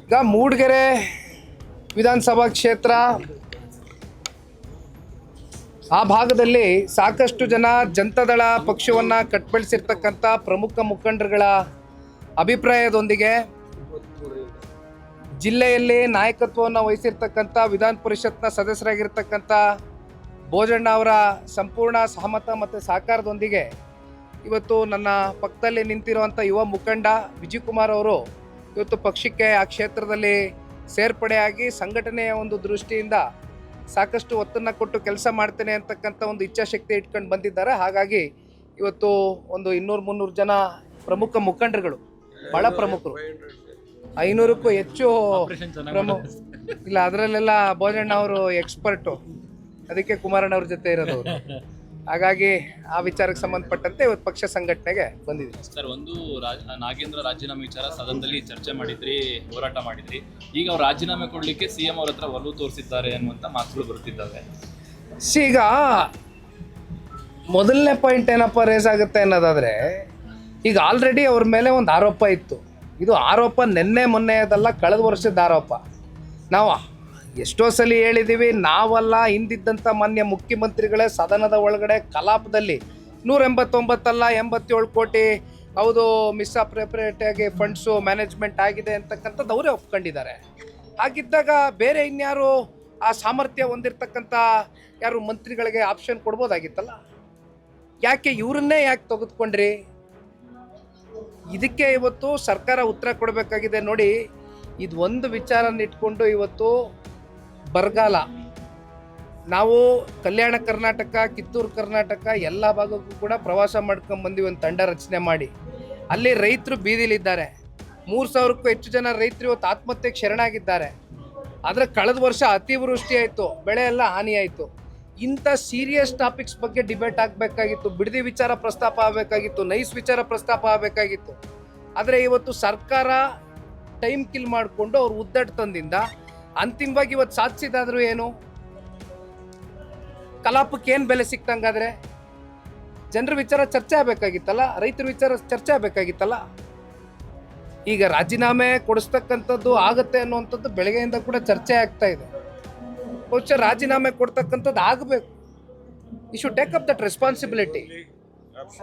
ಈಗ ಮೂಡಿಗೆರೆ ವಿಧಾನಸಭಾ ಕ್ಷೇತ್ರ ಆ ಭಾಗದಲ್ಲಿ ಸಾಕಷ್ಟು ಜನ ಜನತಾದಳ ಪಕ್ಷವನ್ನು ಕಟ್ಬೆಳೆಸಿರ್ತಕ್ಕಂಥ ಪ್ರಮುಖ ಮುಖಂಡರುಗಳ ಅಭಿಪ್ರಾಯದೊಂದಿಗೆ ಜಿಲ್ಲೆಯಲ್ಲಿ ನಾಯಕತ್ವವನ್ನು ವಹಿಸಿರ್ತಕ್ಕಂಥ ವಿಧಾನ ಪರಿಷತ್ನ ಸದಸ್ಯರಾಗಿರ್ತಕ್ಕಂಥ ಬೋಜಣ್ಣ ಅವರ ಸಂಪೂರ್ಣ ಸಹಮತ ಮತ್ತು ಸಹಕಾರದೊಂದಿಗೆ ಇವತ್ತು ನನ್ನ ಪಕ್ಕದಲ್ಲಿ ನಿಂತಿರುವಂಥ ಯುವ ಮುಖಂಡ ವಿಜಯಕುಮಾರ್ ಅವರು ಇವತ್ತು ಪಕ್ಷಕ್ಕೆ ಆ ಕ್ಷೇತ್ರದಲ್ಲಿ ಸೇರ್ಪಡೆಯಾಗಿ ಸಂಘಟನೆಯ ಒಂದು ದೃಷ್ಟಿಯಿಂದ ಸಾಕಷ್ಟು ಒತ್ತನ್ನು ಕೊಟ್ಟು ಕೆಲಸ ಮಾಡ್ತೇನೆ ಅಂತಕ್ಕಂಥ ಒಂದು ಇಚ್ಛಾಶಕ್ತಿ ಇಟ್ಕೊಂಡು ಬಂದಿದ್ದಾರೆ. ಹಾಗಾಗಿ ಇವತ್ತು ಒಂದು 200-300 ಜನ ಪ್ರಮುಖ ಮುಖಂಡರುಗಳು, ಬಹಳ ಪ್ರಮುಖರು, 500ಕ್ಕೂ ಹೆಚ್ಚು ಇಲ್ಲ, ಅದರಲ್ಲೆಲ್ಲ ಬೋಜಣ್ಣ ಅವರು ಎಕ್ಸ್ಪರ್ಟು, ಅದಕ್ಕೆ ಕುಮಾರಣ್ಣ ಅವ್ರ ಜೊತೆ ಇರೋದು. ಹಾಗಾಗಿ ಆ ವಿಚಾರಕ್ಕೆ ಸಂಬಂಧಪಟ್ಟಂತೆ ಇವತ್ತು ಪಕ್ಷ ಸಂಘಟನೆಗೆ ಬಂದಿದೆ. ಸರ್, ಒಂದು ನಾಗೇಂದ್ರ ರಾಜೀನಾಮೆ ವಿಚಾರ ಸದನದಲ್ಲಿ ಚರ್ಚೆ ಮಾಡಿದ್ರಿ, ಹೋರಾಟ ಮಾಡಿದ್ರಿ. ಈಗ ಅವ್ರು ರಾಜೀನಾಮೆ ಕೊಡಲಿಕ್ಕೆ ಸಿಎಂ ಅವ್ರ ಹತ್ರ ಒಲವು ತೋರಿಸಿದ್ದಾರೆ ಅನ್ನುವಂಥ ಮಾತುಗಳು ಬರುತ್ತಿದ್ದಾವೆ. ಈಗ ಮೊದಲನೇ ಪಾಯಿಂಟ್ ಏನಪ್ಪ ರೇಸ್ ಆಗುತ್ತೆ ಅನ್ನೋದಾದರೆ, ಈಗ ಆಲ್ರೆಡಿ ಅವ್ರ ಮೇಲೆ ಒಂದು ಆರೋಪ ಇತ್ತು. ಇದು ಆರೋಪ ನಿನ್ನೆ ಮೊನ್ನೆದಲ್ಲ, ಕಳೆದ ವರ್ಷದ ಆರೋಪ. ನಾವು ಎಷ್ಟೋ ಸಲ ಹೇಳಿದ್ದೀವಿ, ನಾವಲ್ಲ, ಹಿಂದಿದ್ದಂಥ ಮಾನ್ಯ ಮುಖ್ಯಮಂತ್ರಿಗಳೇ ಸದನದ ಒಳಗಡೆ ಕಲಾಪದಲ್ಲಿ 189 ಅಲ್ಲ 87 ಕೋಟಿ ಹೌದು ಮಿಸ್ಅಪ್ರೋಪ್ರಿಯೇಟಾಗಿ ಫಂಡ್ಸು ಮ್ಯಾನೇಜ್ಮೆಂಟ್ ಆಗಿದೆ ಅಂತಕ್ಕಂಥದ್ದು ಅವರೇ ಒಪ್ಕೊಂಡಿದ್ದಾರೆ. ಹಾಗಿದ್ದಾಗ ಬೇರೆ ಇನ್ಯಾರು ಆ ಸಾಮರ್ಥ್ಯ ಹೊಂದಿರತಕ್ಕಂಥ ಯಾರು ಮಂತ್ರಿಗಳಿಗೆ ಆಪ್ಷನ್ ಕೊಡ್ಬೋದಾಗಿತ್ತಲ್ಲ, ಯಾಕೆ ಇವ್ರನ್ನೇ ಯಾಕೆ ತೆಗೆದುಕೊಂಡ್ರಿ? ಇದಕ್ಕೆ ಇವತ್ತು ಸರ್ಕಾರ ಉತ್ತರ ಕೊಡಬೇಕಾಗಿದೆ. ನೋಡಿ, ಇದು ಒಂದು ವಿಚಾರನ ಇಟ್ಕೊಂಡು ಇವತ್ತು ಬರಗಾಲ, ನಾವು ಕಲ್ಯಾಣ ಕರ್ನಾಟಕ, ಕಿತ್ತೂರು ಕರ್ನಾಟಕ ಎಲ್ಲ ಭಾಗಕ್ಕೂ ಕೂಡ ಪ್ರವಾಸ ಮಾಡ್ಕೊಂಡು ಬಂದಿವಿ, ಒಂದು ತಂಡ ರಚನೆ ಮಾಡಿ. ಅಲ್ಲಿ ರೈತರು ಬೀದಿಲಿದ್ದಾರೆ, 3000ಕ್ಕೂ ಹೆಚ್ಚು ಜನ ರೈತರು ಇವತ್ತು ಆತ್ಮಹತ್ಯೆಗೆ ಶರಣಾಗಿದ್ದಾರೆ. ಆದರೆ ಕಳೆದ ವರ್ಷ ಅತಿವೃಷ್ಟಿ ಆಯಿತು, ಬೆಳೆ ಎಲ್ಲ ಹಾನಿ ಆಯಿತು. ಇಂಥ ಸೀರಿಯಸ್ ಟಾಪಿಕ್ಸ್ ಬಗ್ಗೆ ಡಿಬೇಟ್ ಆಗಬೇಕಾಗಿತ್ತು, ಬಿಡದಿ ವಿಚಾರ ಪ್ರಸ್ತಾಪ ಆಗಬೇಕಾಗಿತ್ತು, ನೈಸ್ ವಿಚಾರ ಪ್ರಸ್ತಾಪ ಆಗಬೇಕಾಗಿತ್ತು. ಆದರೆ ಇವತ್ತು ಸರ್ಕಾರ ಟೈಮ್ ಕಿಲ್ ಮಾಡಿಕೊಂಡು ಅವ್ರು ಉದ್ದಟತನದಿಂದ ಅಂತಿಮವಾಗಿ ಇವತ್ತು ಸಾಧಿಸಿದಾದ್ರೂ ಏನು, ಕಲಾಪಕ್ಕೆ ಏನು ಬೆಲೆ ಸಿಕ್ತಂಗಾದ್ರೆ? ಜನರ ವಿಚಾರ ಚರ್ಚೆ ಆಗಬೇಕಾಗಿತ್ತಲ್ಲ, ರೈತರ ವಿಚಾರ ಚರ್ಚೆ ಆಗಬೇಕಾಗಿತ್ತಲ್ಲ. ಈಗ ರಾಜೀನಾಮೆ ಕೊಡಿಸ್ತಕ್ಕಂಥದ್ದು ಆಗತ್ತೆ ಅನ್ನುವಂಥದ್ದು ಬೆಳಗ್ಗೆಯಿಂದ ಕೂಡ ಚರ್ಚೆ ಆಗ್ತಾ ಇದೆ. ಬಹುಶಃ ರಾಜೀನಾಮೆ ಕೊಡ್ತಕ್ಕಂಥದ್ದು ಆಗಬೇಕು. You should take up that responsibility.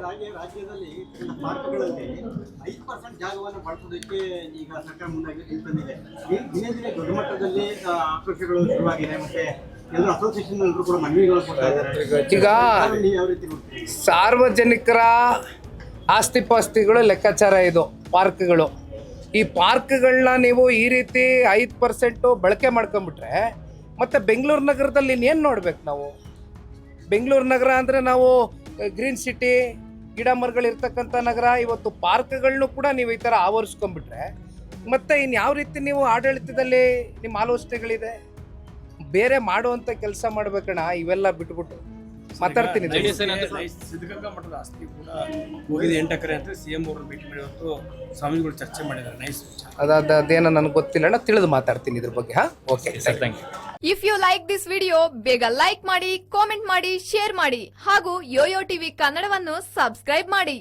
ರಾಜ್ಯದಲ್ಲಿ ಪಾರ್ಕ್ಗಳಲ್ಲಿ 5% ಜಾಗವನ್ನು ಬಳಸೋದಕ್ಕೆ ಈಗ ಸರ್ಕಾರ ಮುಂದಾಗಿ ನಿಂತಿದೆ. ದಿನೇ ದಿನೇ ದೊಡ್ಡ ಮಟ್ಟದಲ್ಲಿ ಆಕ್ರೋಶಗಳು ಶುರುವಾಗಿದೆ. ಮತ್ತೆ ಎಲ್ಲರೂ ಅಸೋಸಿಯೇಷನ್ ಎಲ್ಲರೂ ಕೂಡ ಮನವಿಗಳು ಕೊಡ್ತಾ ಇದ್ದಾರೆ. ಈಗ ಸಾರ್ವಜನಿಕರ ಆಸ್ತಿ ಪಾಸ್ತಿಗಳು ಲೆಕ್ಕಾಚಾರ ಇದು ಪಾರ್ಕ್ಗಳು. ಈ ಪಾರ್ಕ್ಗಳನ್ನ ನೀವು ಈ ರೀತಿ 5% ಬಳಕೆ ಮಾಡ್ಕೊಂಡ್ಬಿಟ್ರೆ ಮತ್ತೆ ಬೆಂಗಳೂರು ನಗರದಲ್ಲಿ ಇನ್ನೇನು ನೋಡ್ಬೇಕು ನಾವು? ಬೆಂಗಳೂರು ನಗರ ಅಂದರೆ ನಾವು ಗ್ರೀನ್ ಸಿಟಿ, ಗಿಡ ಮರಗಳಿರ್ತಕ್ಕಂಥ ನಗರ. ಇವತ್ತು ಪಾರ್ಕ್ಗಳನ್ನೂ ಕೂಡ ನೀವು ಈ ಥರ ಆವರಿಸ್ಕೊಂಡ್ಬಿಟ್ರೆ ಮತ್ತೆ ಇನ್ಯಾವ ರೀತಿ ನೀವು ಆಡಳಿತದಲ್ಲಿ ನಿಮ್ಮ ಆಲೋಚನೆಗಳಿದೆ? ಬೇರೆ ಮಾಡುವಂಥ ಕೆಲಸ ಮಾಡ್ಬೇಕಣ್ಣ, ಇವೆಲ್ಲ ಬಿಟ್ಬಿಟ್ಟು ಮಾತಾಡ್ತೀನಿ. ಸಿದ್ಧಗಂಗಾ ಮಠದ ಆಸ್ತಿ ಕೂಡ ಹೋಗಿದೆ 8 ಎಕರೆ ಅಂತ ಸಿಎಂ ಅವರು ಭೇಟಿ ಮಾಡಿ ಇವತ್ತು ಸ್ವಾಮಿಗಳು ಚರ್ಚೆ ಮಾಡಿದ್ದಾರೆ. ನೈಸ್. ಅದೇನೋ ನನಗೆ ಗೊತ್ತಿಲ್ಲ ಅಣ್ಣ, ತಿಳಿದು ಮಾತಾಡ್ತೀನಿ ಇದ್ರ ಬಗ್ಗೆ. Okay, thank you. If you like this video, ಬೇಗ ಲೈಕ್ ಮಾಡಿ, ಕಾಮೆಂಟ್ ಮಾಡಿ, ಶೇರ್ ಮಾಡಿ ಹಾಗೂ ಯೋಯೋ ಟಿವಿ ಕನ್ನಡವನ್ನು ಸಬ್ಸ್ಕ್ರೈಬ್ ಮಾಡಿ.